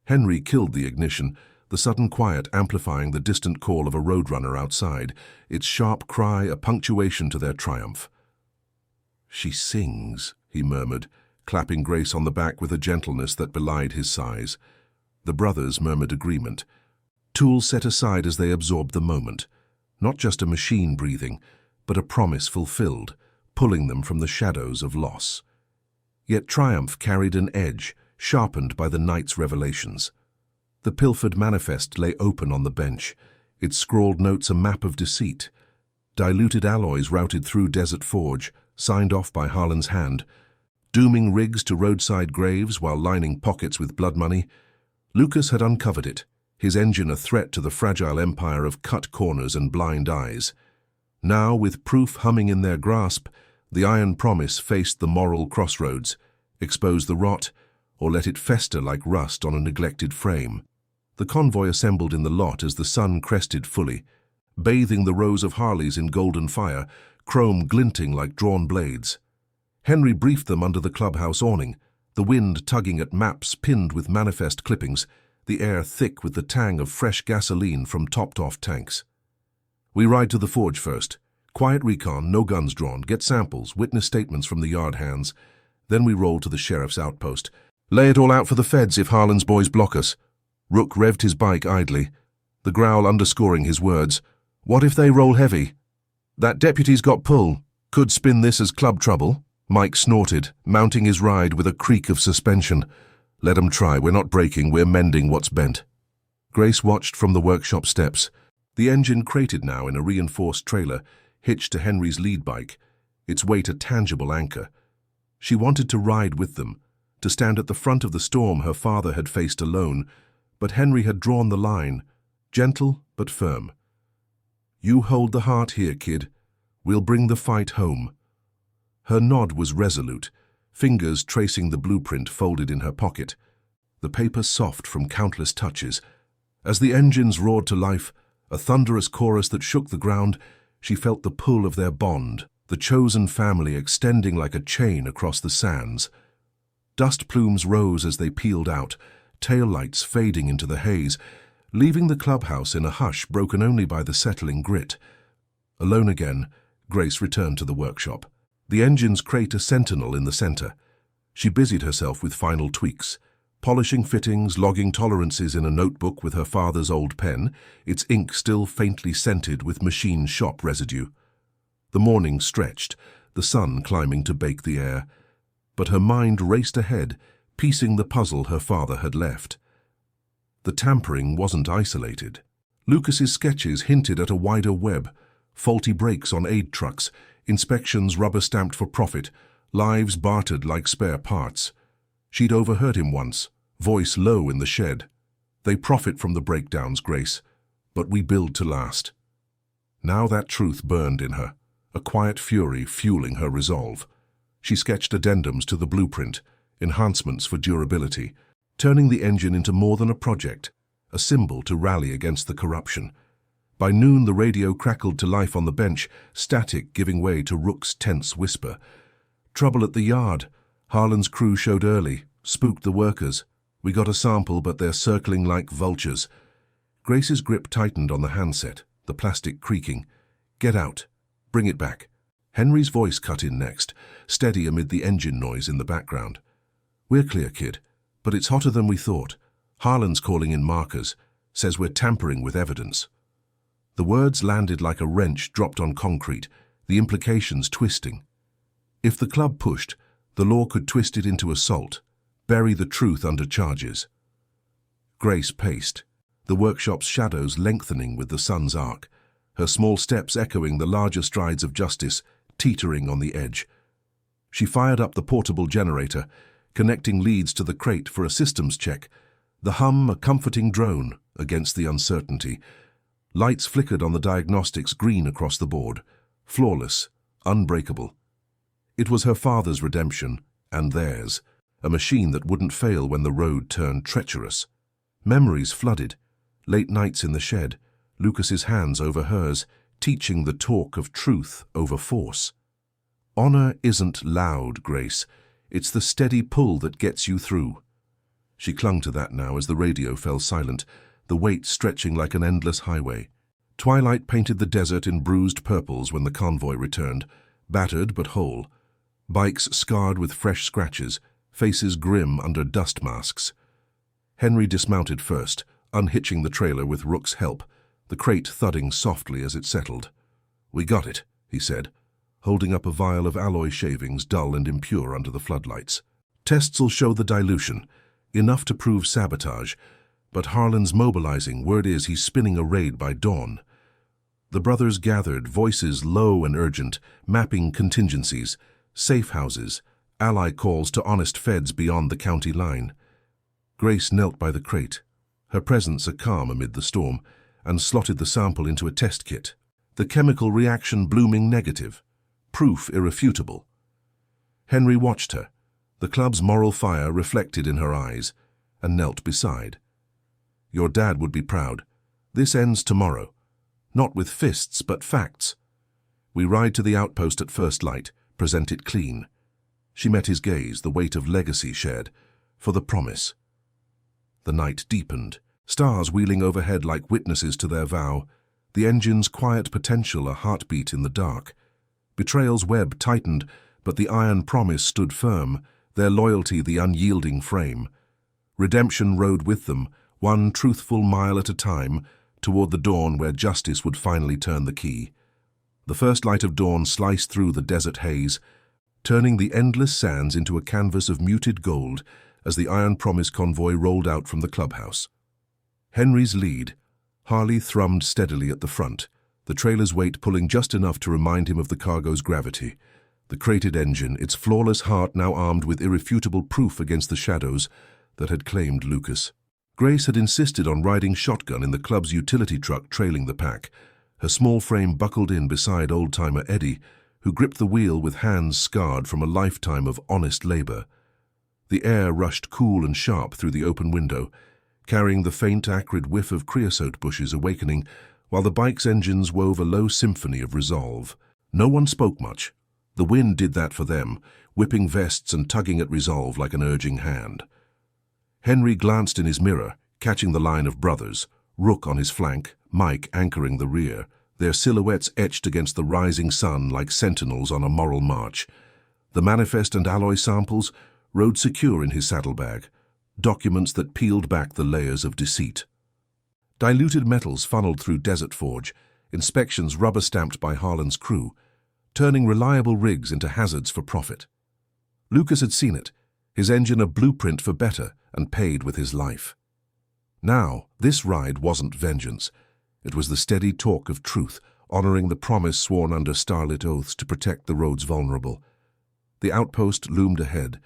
Henry killed the ignition, the sudden quiet amplifying the distant call of a roadrunner outside, its sharp cry a punctuation to their triumph. "She sings," he murmured, clapping Grace on the back with a gentleness that belied his size. The brothers murmured agreement. Tools set aside as they absorbed the moment. Not just a machine breathing, but a promise fulfilled, pulling them from the shadows of loss. Yet triumph carried an edge, sharpened by the night's revelations. The pilfered manifest lay open on the bench, its scrawled notes a map of deceit. Diluted alloys routed through Desert Forge, signed off by Harlan's hand, dooming rigs to roadside graves while lining pockets with blood money. Lucas had uncovered it, his engine a threat to the fragile empire of cut corners and blind eyes. Now, with proof humming in their grasp, the Iron Promise faced the moral crossroads, expose the rot, or let it fester like rust on a neglected frame. The convoy assembled in the lot as the sun crested fully, bathing the rows of Harleys in golden fire, chrome glinting like drawn blades. Henry briefed them under the clubhouse awning, the wind tugging at maps pinned with manifest clippings, the air thick with the tang of fresh gasoline from topped-off tanks. "We ride to the forge first. Quiet recon, no guns drawn, get samples, witness statements from the yard hands. Then we roll to the sheriff's outpost. Lay it all out for the feds if Harlan's boys block us." Rook revved his bike idly, the growl underscoring his words. "What if they roll heavy?" "That deputy's got pull. Could spin this as club trouble." Mike snorted, mounting his ride with a creak of suspension. "Let 'em try. We're not breaking, we're mending what's bent." Grace watched from the workshop steps. The engine crated now in a reinforced trailer, hitched to Henry's lead bike, its weight a tangible anchor. She wanted to ride with them, to stand at the front of the storm her father had faced alone, but Henry had drawn the line, gentle but firm. "You hold the heart here, kid. We'll bring the fight home." Her nod was resolute, fingers tracing the blueprint folded in her pocket, the paper soft from countless touches. As the engines roared to life, a thunderous chorus that shook the ground, she felt the pull of their bond, the chosen family extending like a chain across the sands. Dust plumes rose as they peeled out, tail lights fading into the haze, leaving the clubhouse in a hush broken only by the settling grit. Alone again, Grace returned to the workshop, the engine's crate a sentinel in the center. She busied herself with final tweaks, polishing fittings, logging tolerances in a notebook with her father's old pen, its ink still faintly scented with machine shop residue. The morning stretched, the sun climbing to bake the air, but her mind raced ahead, piecing the puzzle her father had left. The tampering wasn't isolated. Lucas's sketches hinted at a wider web, faulty brakes on aid trucks, inspections rubber-stamped for profit, lives bartered like spare parts. She'd overheard him once, voice low in the shed. They profit from the breakdowns, Grace, but we build to last. Now that truth burned in her, a quiet fury fueling her resolve. She sketched addendums to the blueprint, enhancements for durability, turning the engine into more than a project, a symbol to rally against the corruption. By noon, the radio crackled to life on the bench, static giving way to Rook's tense whisper. Trouble at the yard. Harlan's crew showed early, spooked the workers. We got a sample, but they're circling like vultures. Grace's grip tightened on the handset, the plastic creaking. Get out. Bring it back. Henry's voice cut in next, steady amid the engine noise in the background. We're clear, kid, but it's hotter than we thought. Harlan's calling in markers, says we're tampering with evidence. The words landed like a wrench dropped on concrete, the implications twisting. If the club pushed, the law could twist it into assault, bury the truth under charges. Grace paced, the workshop's shadows lengthening with the sun's arc, her small steps echoing the larger strides of justice, teetering on the edge. She fired up the portable generator, connecting leads to the crate for a systems check, the hum a comforting drone against the uncertainty. Lights flickered on the diagnostics green across the board, flawless, unbreakable. It was her father's redemption, and theirs, a machine that wouldn't fail when the road turned treacherous. Memories flooded, late nights in the shed, Lucas's hands over hers, teaching the talk of truth over force. Honor isn't loud, Grace. It's the steady pull that gets you through. She clung to that now as the radio fell silent, the weight stretching like an endless highway. Twilight painted the desert in bruised purples when the convoy returned, battered but whole. Bikes scarred with fresh scratches, faces grim under dust masks. Henry dismounted first, unhitching the trailer with Rook's help, the crate thudding softly as it settled. We got it, he said, holding up a vial of alloy shavings dull and impure under the floodlights. Tests'll show the dilution, enough to prove sabotage, but Harlan's mobilizing. Word is he's spinning a raid by dawn. The brothers gathered, voices low and urgent, mapping contingencies, safe houses, ally calls to honest feds beyond the county line. Grace knelt by the crate, her presence a calm amid the storm, and slotted the sample into a test kit. The chemical reaction blooming negative, proof irrefutable. Henry watched her, the club's moral fire reflected in her eyes, and knelt beside. Your dad would be proud. This ends tomorrow. Not with fists, but facts. We ride to the outpost at first light, present it clean. She met his gaze, the weight of legacy shared, for the promise. The night deepened, stars wheeling overhead like witnesses to their vow, the engine's quiet potential a heartbeat in the dark. Betrayal's web tightened, but the iron promise stood firm, their loyalty the unyielding frame. Redemption rode with them, one truthful mile at a time, toward the dawn where justice would finally turn the key. The first light of dawn sliced through the desert haze, turning the endless sands into a canvas of muted gold as the Iron Promise convoy rolled out from the clubhouse. Henry's lead, Harley thrummed steadily at the front, the trailer's weight pulling just enough to remind him of the cargo's gravity. The crated engine, its flawless heart now armed with irrefutable proof against the shadows that had claimed Lucas. Grace had insisted on riding shotgun in the club's utility truck trailing the pack, her small frame buckled in beside old-timer Eddie, who gripped the wheel with hands scarred from a lifetime of honest labor. The air rushed cool and sharp through the open window, carrying the faint, acrid whiff of creosote bushes awakening, while the bike's engines wove a low symphony of resolve. No one spoke much. The wind did that for them, whipping vests and tugging at resolve like an urging hand. Henry glanced in his mirror, catching the line of brothers, Rook on his flank, Mike anchoring the rear, their silhouettes etched against the rising sun like sentinels on a moral march. The manifest and alloy samples rode secure in his saddlebag, documents that peeled back the layers of deceit. Diluted metals funneled through Desert Forge, inspections rubber-stamped by Harlan's crew, turning reliable rigs into hazards for profit. Lucas had seen it, his engine a blueprint for better, and paid with his life. Now, this ride wasn't vengeance. It was the steady talk of truth, honoring the promise sworn under starlit oaths to protect the road's vulnerable. The outpost loomed ahead.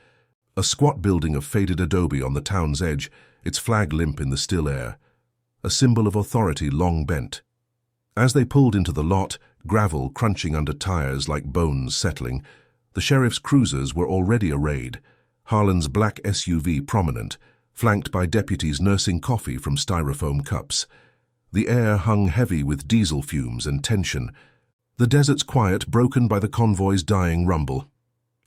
A squat building of faded adobe on the town's edge, its flag limp in the still air. A symbol of authority long bent. As they pulled into the lot, gravel crunching under tires like bones settling, the sheriff's cruisers were already arrayed, Harlan's black SUV prominent, flanked by deputies nursing coffee from styrofoam cups. The air hung heavy with diesel fumes and tension, the desert's quiet broken by the convoy's dying rumble.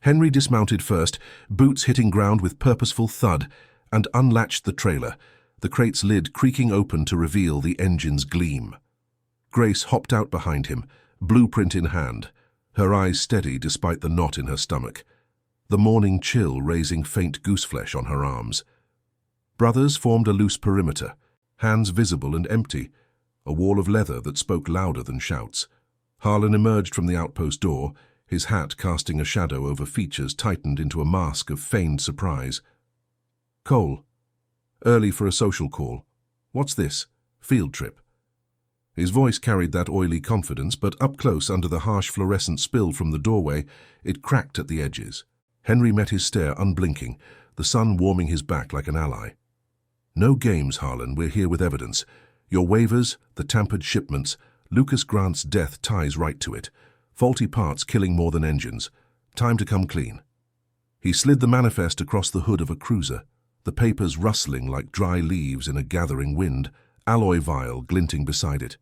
Henry dismounted first, boots hitting ground with purposeful thud, and unlatched the trailer, the crate's lid creaking open to reveal the engine's gleam. Grace hopped out behind him, blueprint in hand, her eyes steady despite the knot in her stomach, the morning chill raising faint gooseflesh on her arms. Brothers formed a loose perimeter, hands visible and empty, a wall of leather that spoke louder than shouts. Harlan emerged from the outpost door, his hat casting a shadow over features tightened into a mask of feigned surprise. "Cole. Early for a social call. What's this? Field trip?" His voice carried that oily confidence, but up close under the harsh fluorescent spill from the doorway, it cracked at the edges. Henry met his stare unblinking, the sun warming his back like an ally. "No games, Harlan, we're here with evidence. Your waivers, the tampered shipments, Lucas Grant's death ties right to it. Faulty parts killing more than engines. Time to come clean." He slid the manifest across the hood of a cruiser, the papers rustling like dry leaves in a gathering wind, alloy vial glinting beside it.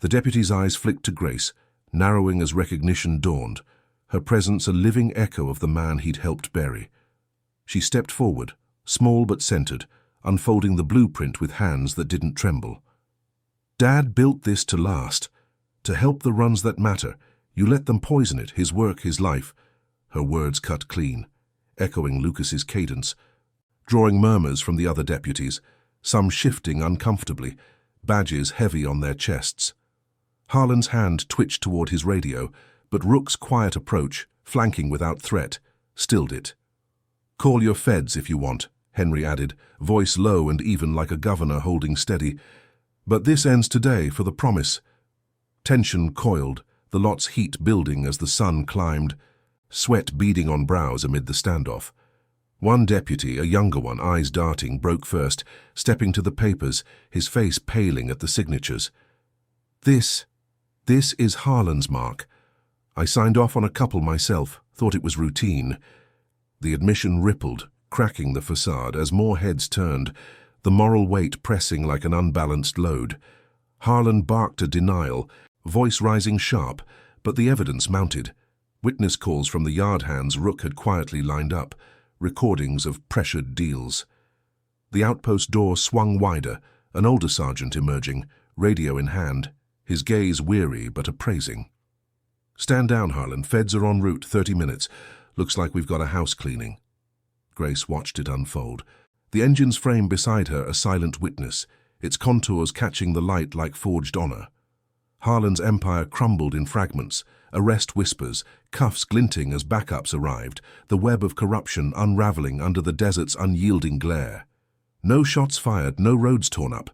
The deputy's eyes flicked to Grace, narrowing as recognition dawned, her presence a living echo of the man he'd helped bury. She stepped forward, small but centered, unfolding the blueprint with hands that didn't tremble. "Dad built this to last, to help the runs that matter. You let them poison it, his work, his life." Her words cut clean, echoing Lucas's cadence, drawing murmurs from the other deputies, some shifting uncomfortably, badges heavy on their chests. Harlan's hand twitched toward his radio, but Rook's quiet approach, flanking without threat, stilled it. "Call your feds if you want," Henry added, voice low and even like a governor holding steady. "But this ends today for the promise." Tension coiled, the lot's heat building as the sun climbed, sweat beading on brows amid the standoff. One deputy, a younger one, eyes darting, broke first, stepping to the papers, his face paling at the signatures. This is Harlan's mark. I signed off on a couple myself, thought it was routine." The admission rippled, cracking the facade as more heads turned, the moral weight pressing like an unbalanced load. Harlan barked a denial, voice rising sharp, but the evidence mounted. Witness calls from the yard hands Rook had quietly lined up, recordings of pressured deals. The outpost door swung wider, an older sergeant emerging, radio in hand, his gaze weary but appraising. "Stand down, Harlan. Feds are en route, 30 minutes. Looks like we've got a house cleaning." Grace watched it unfold. The engine's frame beside her a silent witness, its contours catching the light like forged honor. Harlan's empire crumbled in fragments, arrest whispers, cuffs glinting as backups arrived, the web of corruption unraveling under the desert's unyielding glare. No shots fired, no roads torn up.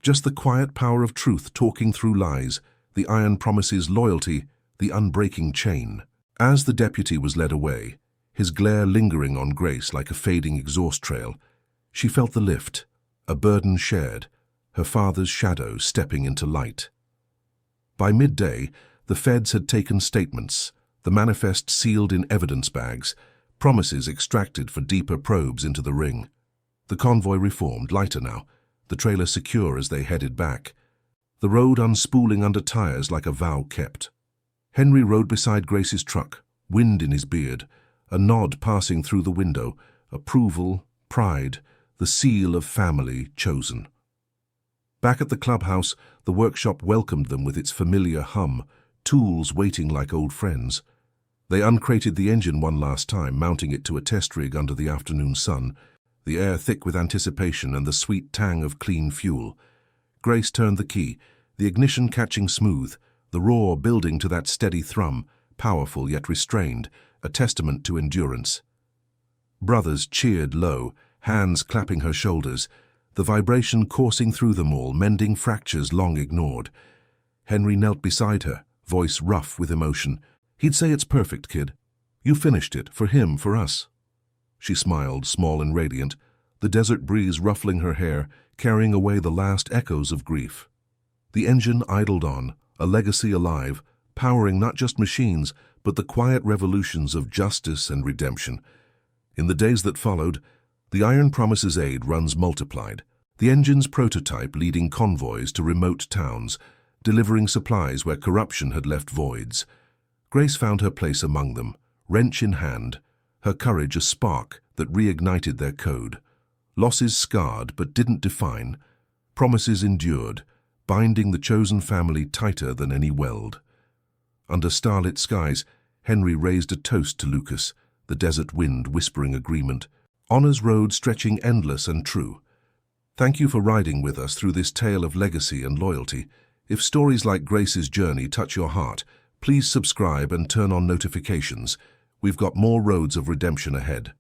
Just the quiet power of truth talking through lies, the iron promises loyalty, the unbreaking chain. As the deputy was led away, his glare lingering on Grace like a fading exhaust trail, she felt the lift, a burden shared, her father's shadow stepping into light. By midday, the feds had taken statements, the manifest sealed in evidence bags, promises extracted for deeper probes into the ring. The convoy reformed, lighter now, the trailer secure as they headed back, the road unspooling under tires like a vow kept. Henry rode beside Grace's truck, wind in his beard, a nod passing through the window, approval, pride, the seal of family chosen. Back at the clubhouse, the workshop welcomed them with its familiar hum, tools waiting like old friends. They uncrated the engine one last time, mounting it to a test rig under the afternoon sun, the air thick with anticipation and the sweet tang of clean fuel. Grace turned the key, the ignition catching smooth, the roar building to that steady thrum, powerful yet restrained, a testament to endurance. Brothers cheered low, hands clapping her shoulders, the vibration coursing through them all, mending fractures long ignored. Henry knelt beside her, voice rough with emotion. He'd say, "It's perfect, kid. You finished it, for him, for us. She smiled, small and radiant, the desert breeze ruffling her hair, carrying away the last echoes of grief. The engine idled on, a legacy alive, powering not just machines, but the quiet revolutions of justice and redemption. In the days that followed, the Iron Promise's aid runs multiplied, the engine's prototype leading convoys to remote towns, delivering supplies where corruption had left voids. Grace found her place among them, wrench in hand, her courage a spark that reignited their code. Losses scarred but didn't define, promises endured, binding the chosen family tighter than any weld. Under starlit skies, Henry raised a toast to Lucas, the desert wind whispering agreement, honor's road stretching endless and true. Thank you for riding with us through this tale of legacy and loyalty. If stories like Grace's journey touch your heart, please subscribe and turn on notifications. We've got more roads of redemption ahead.